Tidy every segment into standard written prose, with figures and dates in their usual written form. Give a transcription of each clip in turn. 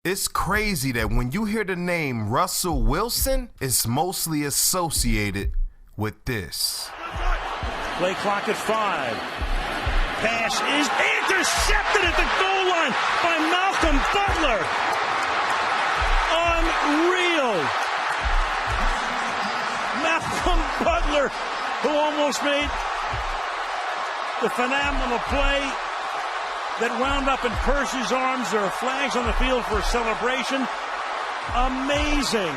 It's crazy that when you hear the name Russell Wilson, it's mostly associated with this. Play clock at 5. Pass is intercepted at the goal line by Malcolm Butler. Unreal. Malcolm Butler, who almost made the phenomenal play that wound up in Percy's arms. There are flags on the field for a celebration. Amazing.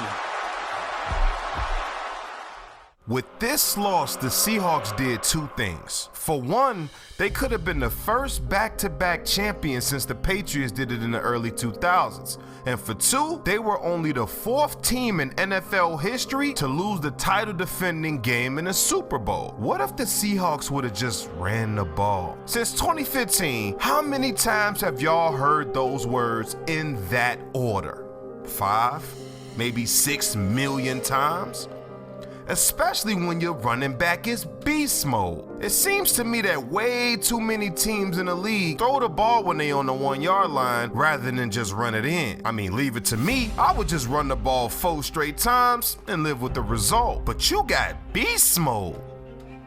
With this loss, the Seahawks did two things. For one, they could have been the first back-to-back champion since the Patriots did it in the early 2000s. And for two, they were only the fourth team in NFL history to lose the title-defending game in a Super Bowl. What if the Seahawks would have just ran the ball? Since 2015, how many times have y'all heard those words in that order? 5, maybe 6 million times? Especially when your running back is beast mode. It seems to me that way too many teams in the league throw the ball when they on the 1 yard line rather than just run it in. I mean, leave it to me, I would just run the ball 4 straight times and live with the result. But you got beast mode,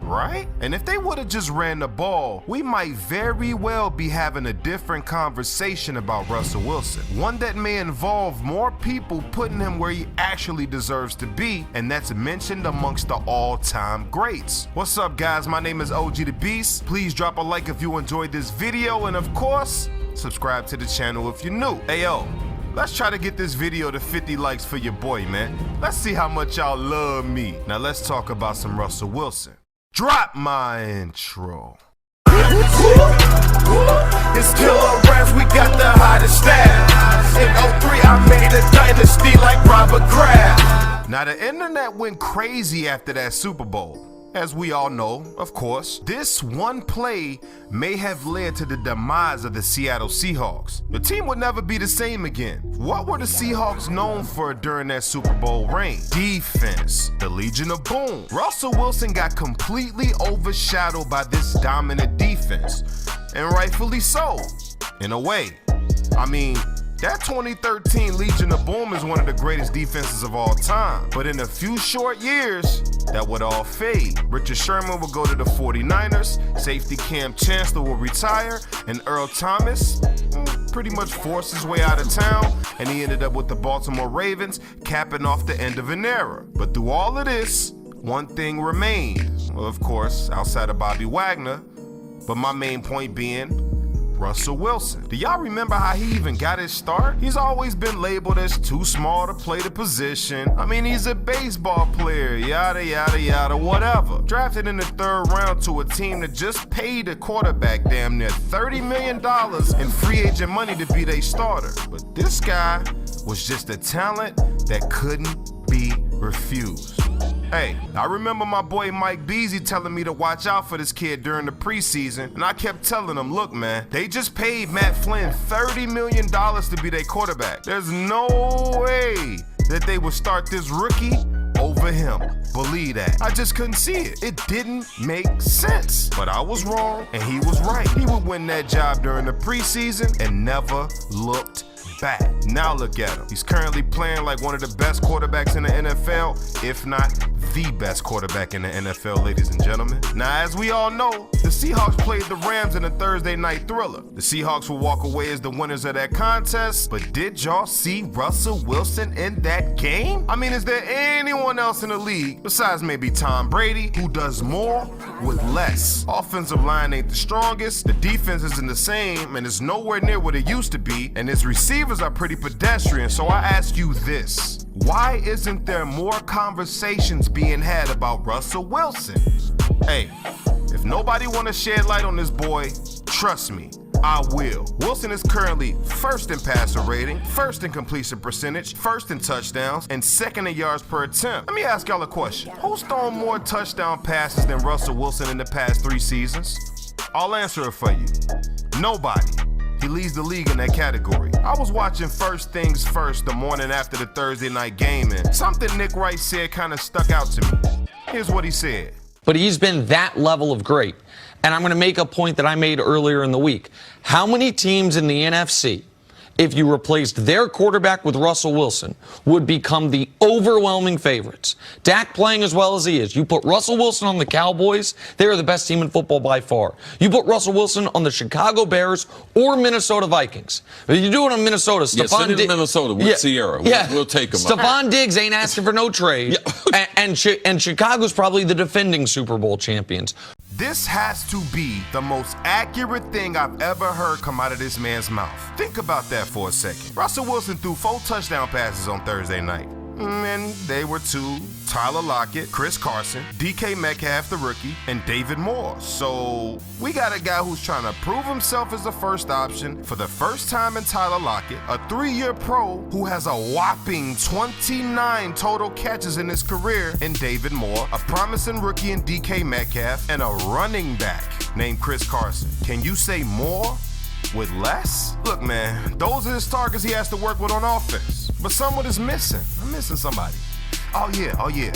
right? And if they would have just ran the ball, we might very well be having a different conversation about Russell Wilson. One that may involve more people putting him where he actually deserves to be, and that's mentioned amongst the all-time greats. What's up, guys? My name is OG the Beast. Please drop a like if you enjoyed this video, and of course, subscribe to the channel if you're new. Hey, yo. Let's try to get this video to 50 likes for your boy, man. Let's see how much y'all love me. Now let's talk about some Russell Wilson. Drop my intro. It's killer raps, we got the hottest staff. In 03, I made a dynasty like Robert Kraft. Now the internet went crazy after that Super Bowl. As we all know, of course, this one play may have led to the demise of the Seattle Seahawks. The team would never be the same again. What were the Seahawks known for during that Super Bowl reign? Defense, the Legion of Boom. Russell Wilson got completely overshadowed by this dominant defense, and rightfully so, in a way. I mean, that 2013 Legion of Boom is one of the greatest defenses of all time. But in a few short years, that would all fade. Richard Sherman would go to the 49ers, safety Cam Chancellor will retire, and Earl Thomas pretty much forced his way out of town, and he ended up with the Baltimore Ravens, capping off the end of an era. But through all of this, one thing remained. Well, of course, outside of Bobby Wagner, but my main point being Russell Wilson. Do y'all remember how he even got his start? He's always been labeled as too small to play the position. I mean, he's a baseball player, yada, yada, yada, whatever. Drafted in the 3rd round to a team that just paid a quarterback damn near $30 million in free agent money to be their starter. But this guy was just a talent that couldn't be refused. Hey, I remember my boy Mike Beasley telling me to watch out for this kid during the preseason, and I kept telling him, look, man, they just paid Matt Flynn $30 million to be their quarterback. There's no way that they would start this rookie over him. Believe that. I just couldn't see it. It didn't make sense. But I was wrong, and he was right. He would win that job during the preseason and never looked back. Now look at him. He's currently playing like one of the best quarterbacks in the NFL, if not the best quarterback in the NFL, ladies and gentlemen. Now, as we all know, the Seahawks played the Rams in a Thursday night thriller. The Seahawks will walk away as the winners of that contest, but did y'all see Russell Wilson in that game? I mean, is there anyone else in the league, besides maybe Tom Brady, who does more with less? Offensive line ain't the strongest, the defense isn't the same, and it's nowhere near what it used to be, and his receivers are pretty pedestrian. So I ask you this: why isn't there more conversations being had about Russell Wilson? Hey, if nobody want to shed light on this boy, trust me, I will. Wilson is currently 1st in passer rating, 1st in completion percentage, 1st in touchdowns, and 2nd in yards per attempt. Let me ask y'all a question. Who's thrown more touchdown passes than Russell Wilson in the past 3 seasons? I'll answer it for you. Nobody. He leads the league in that category. I was watching First Things First the morning after the Thursday night game, and something Nick Wright said kind of stuck out to me. Here's what he said. But he's been that level of great. And I'm going to make a point that I made earlier in the week. How many teams in the NFC if you replaced their quarterback with Russell Wilson, would become the overwhelming favorites. Dak playing as well as he is. You put Russell Wilson on the Cowboys, they are the best team in football by far. You put Russell Wilson on the Chicago Bears or Minnesota Vikings. If you do it on Minnesota, send him to Minnesota with Sierra. We'll take him. Stephon Diggs ain't asking for no trade. And Chicago's probably the defending Super Bowl champions. This has to be the most accurate thing I've ever heard come out of this man's mouth. Think about that for a second. Russell Wilson threw 4 touchdown passes on Thursday night. And they were to Tyler Lockett, Chris Carson, DK Metcalf, the rookie, and David Moore. So we got a guy who's trying to prove himself as the first option for the first time in Tyler Lockett, a 3-year pro who has a whopping 29 total catches in his career in David Moore, a promising rookie in DK Metcalf, and a running back named Chris Carson. Can you say more with less? Look, man, those are his targets he has to work with on offense. But someone is missing. I'm missing somebody. Oh yeah.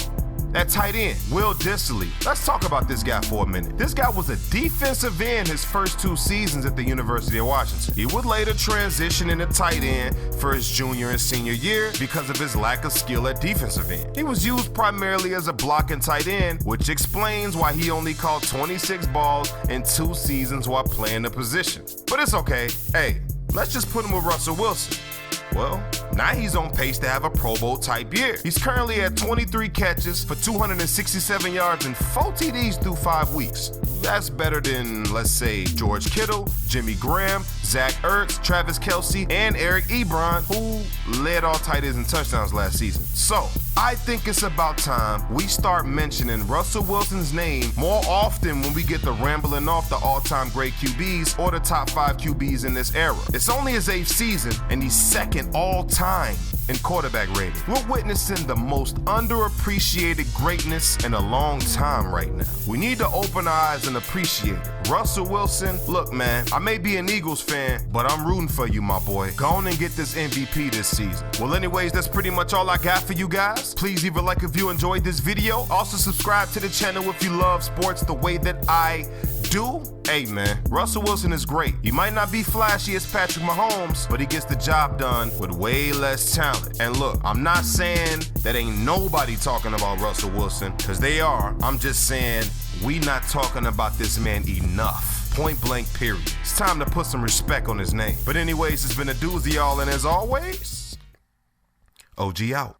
That tight end, Will Dissly. Let's talk about this guy for a minute. This guy was a defensive end his first 2 seasons at the University of Washington. He would later transition into tight end for his junior and senior year because of his lack of skill at defensive end. He was used primarily as a blocking tight end, which explains why he only caught 26 balls in 2 seasons while playing the position. But it's okay. Hey, let's just put him with Russell Wilson. Well, now he's on pace to have a Pro Bowl type year. He's currently at 23 catches for 267 yards and 4 TDs through 5 weeks. That's better than, let's say, George Kittle, Jimmy Graham, Zach Ertz, Travis Kelce, and Eric Ebron, who led all tight ends in touchdowns last season. So, I think it's about time we start mentioning Russell Wilson's name more often when we get the rambling off the all-time great QBs or the top 5 QBs in this era. It's only his 8th season, and he's second all-time in quarterback rating. We're witnessing the most underappreciated greatness in a long time right now. We need to open our eyes and appreciate it. Russell Wilson, look, man, I may be an Eagles fan, but I'm rooting for you, my boy. Go on and get this MVP this season. Well, anyways, that's pretty much all I got for you guys. Please leave a like if you enjoyed this video. Also, subscribe to the channel if you love sports the way that I do. Hey, man, Russell Wilson is great. He might not be flashy as Patrick Mahomes, but he gets the job done with way less talent. And look, I'm not saying that ain't nobody talking about Russell Wilson, because they are. I'm just saying we not talking about this man enough. Point blank, period. It's time to put some respect on his name. But anyways, it's been a doozy, y'all, and as always, OG out.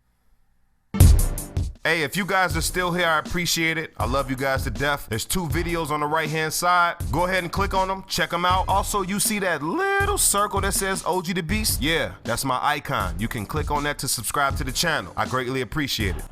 Hey, if you guys are still here, I appreciate it. I love you guys to death. There's 2 videos on the right-hand side. Go ahead and click on them. Check them out. Also, you see that little circle that says OG the Beast? Yeah, that's my icon. You can click on that to subscribe to the channel. I greatly appreciate it.